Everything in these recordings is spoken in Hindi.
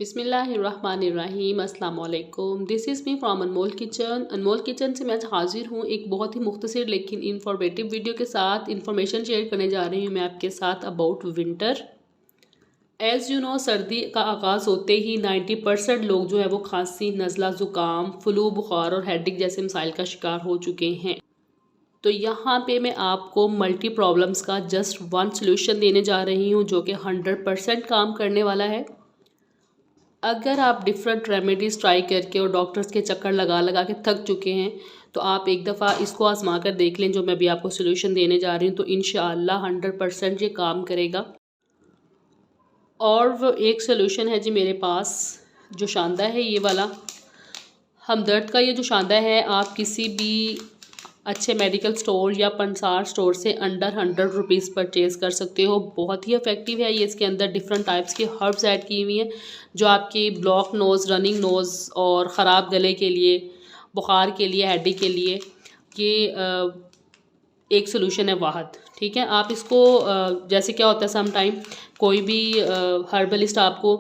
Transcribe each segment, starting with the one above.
बिस्मिल्लाहिर्रहमानिर्रहीम अस्सलाम वालेकुम। This is me from Anmol kitchen. Anmol kitchen से मैं आज हाजिर हूँ एक बहुत ही मुख्तसर लेकिन इंफॉर्मेटिव वीडियो के साथ। इंफॉर्मेशन शेयर करने जा रही हूँ मैं आपके साथ about winter. As you know, सर्दी का आगाज़ होते ही 90% लोग जो है वो खांसी, नज़ला, ज़ुकाम, फ्लू, बुखार और हेडेक जैसे मसाइल का शिकार हो चुके हैं। तो यहाँ पे मैं आपको मल्टी प्रॉब्लम्स का जस्ट वन सोल्यूशन देने जा रही हूँ जो कि 100% काम करने वाला है। अगर आप डिफरेंट रेमेडीज़ ट्राई करके और डॉक्टर्स के चक्कर लगा लगा के थक चुके हैं तो आप एक दफ़ा इसको आजमा कर देख लें जो मैं अभी आपको सोल्यूशन देने जा रही हूँ। तो इंशाअल्लाह 100% ये काम करेगा। और वो एक सोल्यूशन है जी मेरे पास जो शानदा है, ये वाला हमदर्द का। ये जो शानदा है आप किसी भी अच्छे मेडिकल स्टोर या पंसार स्टोर से अंडर 100 रुपीज़ परचेज़ कर सकते हो। बहुत ही इफ़ेक्टिव है ये। इसके अंदर डिफरेंट टाइप्स के हर्ब्स ऐड की हुई हैं जो आपकी ब्लॉक नोज़, रनिंग नोज़ और ख़राब गले के लिए, बुखार के लिए, हेडेक के लिए ये एक सोल्यूशन है वाहद। ठीक है, आप इसको जैसे क्या होता है सम टाइम कोई भी हर्बलिस्ट आपको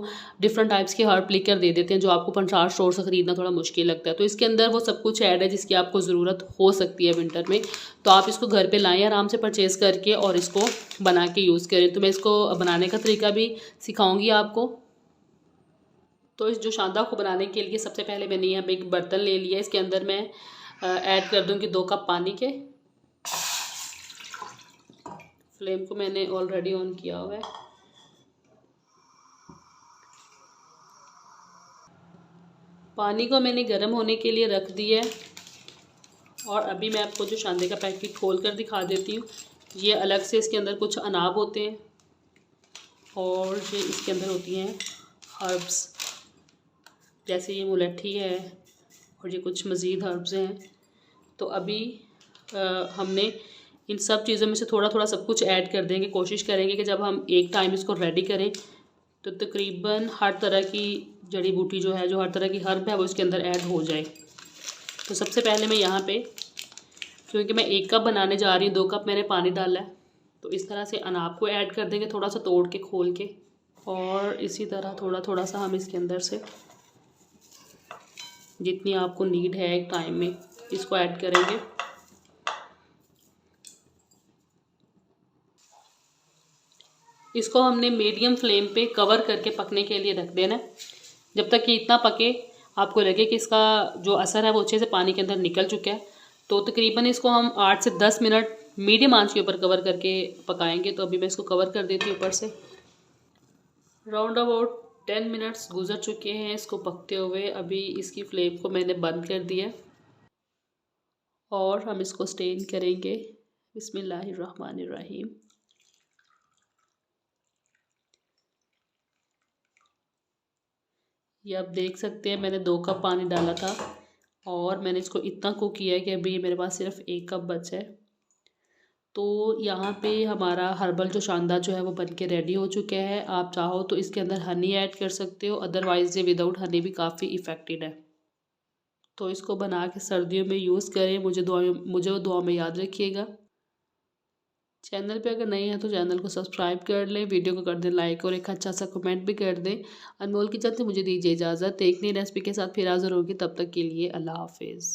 डिफरेंट टाइप्स के हर्ब लिख कर दे देते हैं जो आपको पंसार स्टोर से ख़रीदना थोड़ा मुश्किल लगता है। तो इसके अंदर वो सब कुछ ऐड है जिसकी आपको ज़रूरत हो सकती है विंटर में। तो आप इसको घर पे लाएं आराम से परचेज़ करके और इसको बना के यूज़ करें। तो मैं इसको बनाने का तरीका भी सिखाऊँगी आपको। तो इस जो शानदा को बनाने के लिए सबसे पहले मैंने यहाँ पे एक बर्तन ले लिया। इसके अंदर मैं ऐड कर दूँगी 2 कप पानी के। फ्लेम को मैंने ऑलरेडी ऑन किया हुआ है। पानी को मैंने गर्म होने के लिए रख दिया है और अभी मैं आपको जो शानदे का पैकेट खोल कर दिखा देती हूँ। ये अलग से इसके अंदर कुछ अनाब होते हैं और ये इसके अंदर होती हैं हर्ब्स, जैसे ये मुलट्ठी है और ये कुछ मज़ीद हर्ब्स हैं। तो अभी हमने इन सब चीज़ों में से थोड़ा थोड़ा सब कुछ ऐड कर देंगे। कोशिश करेंगे कि जब हम एक टाइम इसको रेडी करें तो तकरीबन हर तरह की जड़ी बूटी जो है, जो हर तरह की हर्ब है वो इसके अंदर ऐड हो जाए। तो सबसे पहले मैं यहाँ पे, क्योंकि मैं 1 कप बनाने जा रही हूँ, 2 कप मैंने पानी डाला है, तो इस तरह से अनाब को ऐड कर देंगे थोड़ा सा तोड़ के, खोल के। और इसी तरह थोड़ा थोड़ा सा हम इसके अंदर से जितनी आपको नीड है एक टाइम में इसको ऐड करेंगे। इसको हमने मीडियम फ्लेम पे कवर करके पकने के लिए रख देना है जब तक कि इतना पके आपको लगे कि इसका जो असर है वो अच्छे से पानी के अंदर निकल चुका है। तो तकरीबन इसको हम 8 से 10 मिनट मीडियम आंच के ऊपर कवर करके पकाएंगे। तो अभी मैं इसको कवर कर देती हूँ ऊपर से। राउंड अबाउट 10 मिनट्स गुजर चुके हैं इसको पकते हुए। अभी इसकी फ्लेम को मैंने बंद कर दिया और हम इसको स्टेन करेंगे। बिस्मिल्लाहिर्रहमानिर्रहीम। ये आप देख सकते हैं मैंने 2 कप पानी डाला था और मैंने इसको इतना कुक किया है कि अभी मेरे पास सिर्फ 1 कप बचा है। तो यहाँ पे हमारा हर्बल जो शानदा जो है वो बनके रेडी हो चुका है। आप चाहो तो इसके अंदर हनी ऐड कर सकते हो, अदरवाइज़ ये विदाउट हनी भी काफ़ी इफ़ेक्टिव है। तो इसको बना के सर्दियों में यूज़ करें। मुझे दुआ में याद रखिएगा। चैनल पे अगर नए हैं तो चैनल को सब्सक्राइब कर लें, वीडियो को कर दें लाइक और एक अच्छा सा कमेंट भी कर दें। अनमोल किचन से मुझे दीजिए इजाज़त। एक नई रेसिपी के साथ फिर हाज़िर होगी, तब तक के लिए अल्लाह हाफिज़।